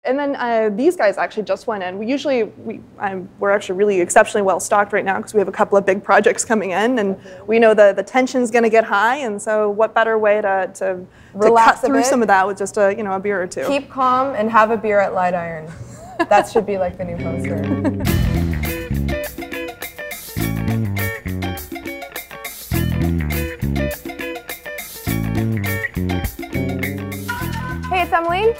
And then these guys actually just went in. We're actually really exceptionally well stocked right now because we have a couple of big projects coming in, and we know the tension's going to get high. And so, what better way to cut through some of that with just a beer or two? Keep calm and have a beer at Light Iron. That should be like the new poster. Hey, it's Emily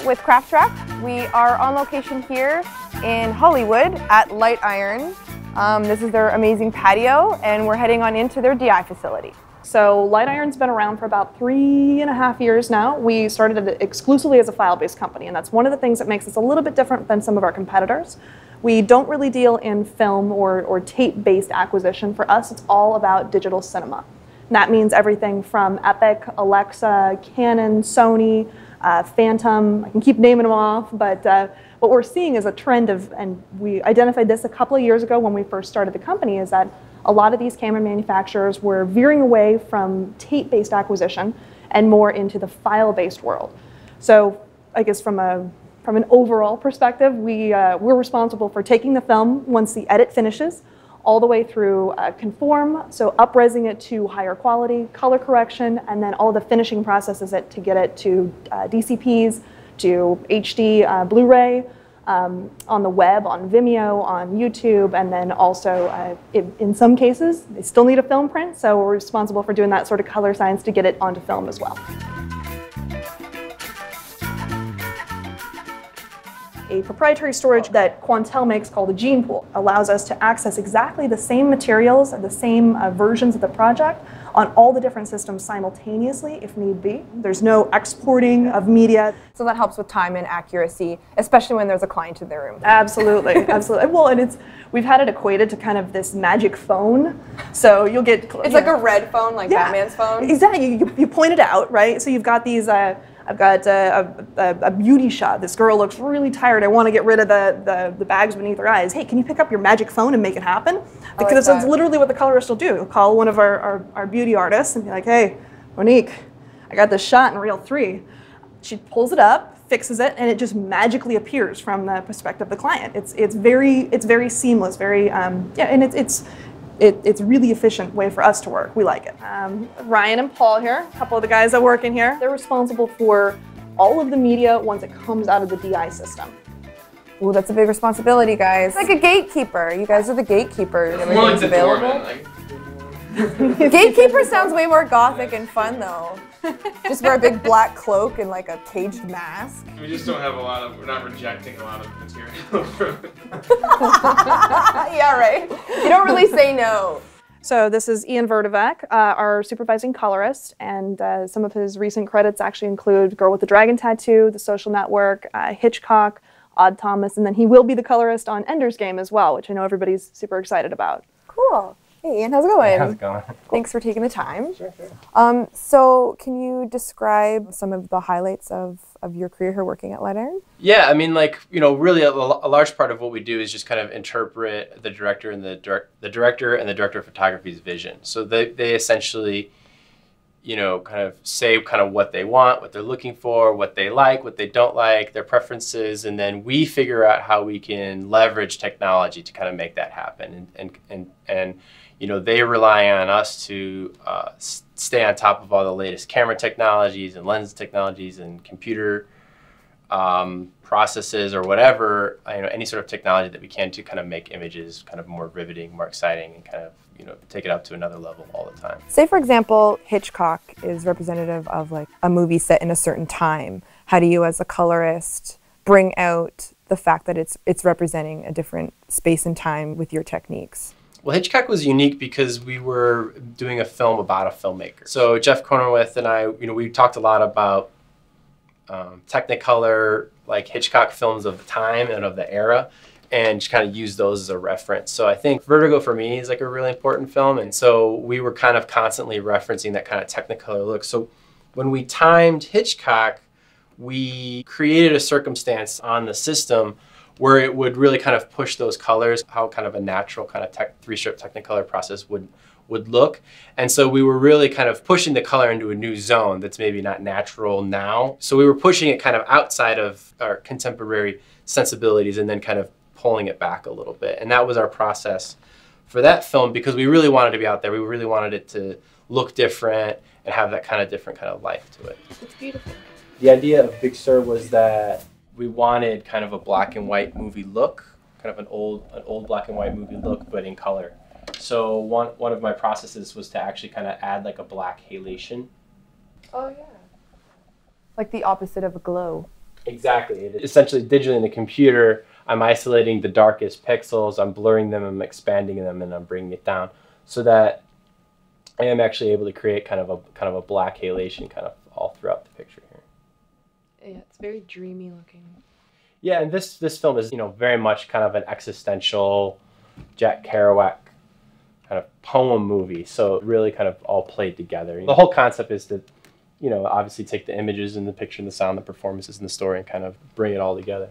with Craft Track. We are on location here in Hollywood at Light Iron. This is their amazing patio, and we're heading on into their DI facility. So Light Iron's been around for about 3.5 years now. We started it exclusively as a file-based company, and that's one of the things that makes us a little bit different than some of our competitors. We don't really deal in film or tape-based acquisition. For us, it's all about digital cinema. And that means everything from Epic, Alexa, Canon, Sony, Phantom. I can keep naming them off, but what we're seeing is a trend of, and we identified this a couple of years ago when we first started the company, is that a lot of these camera manufacturers were veering away from tape-based acquisition and more into the file-based world. So I guess from an overall perspective, we're responsible for taking the film once the edit finishes, all the way through conform, so up-resing it to higher quality, color correction, and then all the finishing processes to get it to DCPs, to HD Blu-ray, on the web, on Vimeo, on YouTube, and then also, in some cases, they still need a film print, so we're responsible for doing that sort of color science to get it onto film as well. A proprietary storage that Quantel makes called a gene pool allows us to access exactly the same materials and the same versions of the project on all the different systems simultaneously if need be. There's no exporting of media. So that helps with time and accuracy, especially when there's a client in the room. Absolutely, absolutely. Well, and we've had it equated to kind of this magic phone. So you'll get... It's like a red phone, like Batman's phone? Exactly, you point it out, right? So you've got these... I've got a beauty shot. This girl looks really tired. I want to get rid of the bags beneath her eyes. Hey, can you pick up your magic phone and make it happen? Because that's literally what the colorist will do. He'll call one of our beauty artists and be like, hey, Monique, I got this shot in Reel 3. She pulls it up, fixes it, and it just magically appears from the perspective of the client. It's very seamless, and it's a really efficient way for us to work. We like it. Ryan and Paul here, a couple of the guys that work in here, they're responsible for all of the media once it comes out of the DI system. Ooh, that's a big responsibility, guys. It's like a gatekeeper. You guys are the gatekeepers. Everything's available. Gatekeeper sounds way more gothic and fun, though. Just wear a big black cloak and like a caged mask. We just don't have we're not rejecting a lot of material. Yeah, right. You don't really say no. So this is Ian Verdevec, our supervising colorist, and some of his recent credits actually include Girl with the Dragon Tattoo, The Social Network, Hitchcock, Odd Thomas, and then he will be the colorist on Ender's Game as well, which I know everybody's super excited about. Cool. Hey Ian, how's it going? How's it going? Cool. Thanks for taking the time. Sure, sure. So can you describe some of the highlights of your career here working at Light Iron? Yeah, I mean, really a large part of what we do is just kind of interpret the director and the director of photography's vision. So they essentially, kind of say kind of what they want, what they're looking for, what they like, what they don't like, their preferences, and then we figure out how we can leverage technology to kind of make that happen. And they rely on us to stay on top of all the latest camera technologies and lens technologies and computer processes or whatever, any sort of technology that we can to kind of make images kind of more riveting, more exciting, and kind of take it up to another level all the time. Say, for example, Hitchcock is representative of like a movie set in a certain time. How do you, as a colorist, bring out the fact that it's representing a different space and time with your techniques? Well, Hitchcock was unique because we were doing a film about a filmmaker. So Jeff Conowith and I, we talked a lot about Technicolor, like Hitchcock films of the time and of the era, and just kind of use those as a reference. So I think Vertigo for me is like a really important film, and so we were kind of constantly referencing that kind of Technicolor look. So when we timed Hitchcock, we created a circumstance on the system where it would really kind of push those colors, how kind of a natural kind of three-strip Technicolor process would would look. And so we were really kind of pushing the color into a new zone that's maybe not natural now. So we were pushing it kind of outside of our contemporary sensibilities and then kind of pulling it back a little bit. And that was our process for that film, because we really wanted to be out there. We really wanted it to look different and have that kind of different kind of life to it. It's beautiful. The idea of Big Sur was that we wanted kind of a black and white movie look, kind of an old black and white movie look, but in color. So one of my processes was to actually kind of add like a black halation. Oh yeah. Like the opposite of a glow. Exactly. Essentially, digitally in the computer, I'm isolating the darkest pixels, I'm blurring them, I'm expanding them, and I'm bringing it down so that I am actually able to create kind of a black halation kind of all throughout the picture here. Yeah, it's very dreamy looking. Yeah, and this film is, you know, very much kind of an existential Jack Kerouac kind of poem movie. So it really kind of all played together. The whole concept is to, you know, obviously take the images and the picture and the sound, the performances and the story and kind of bring it all together.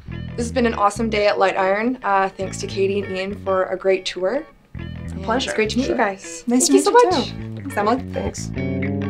This has been an awesome day at Light Iron. Thanks to Katie and Ian for a great tour. It's a pleasure. It's great to meet you guys. Nice Thank to you meet so you much. too. Thanks, Emily. Thanks.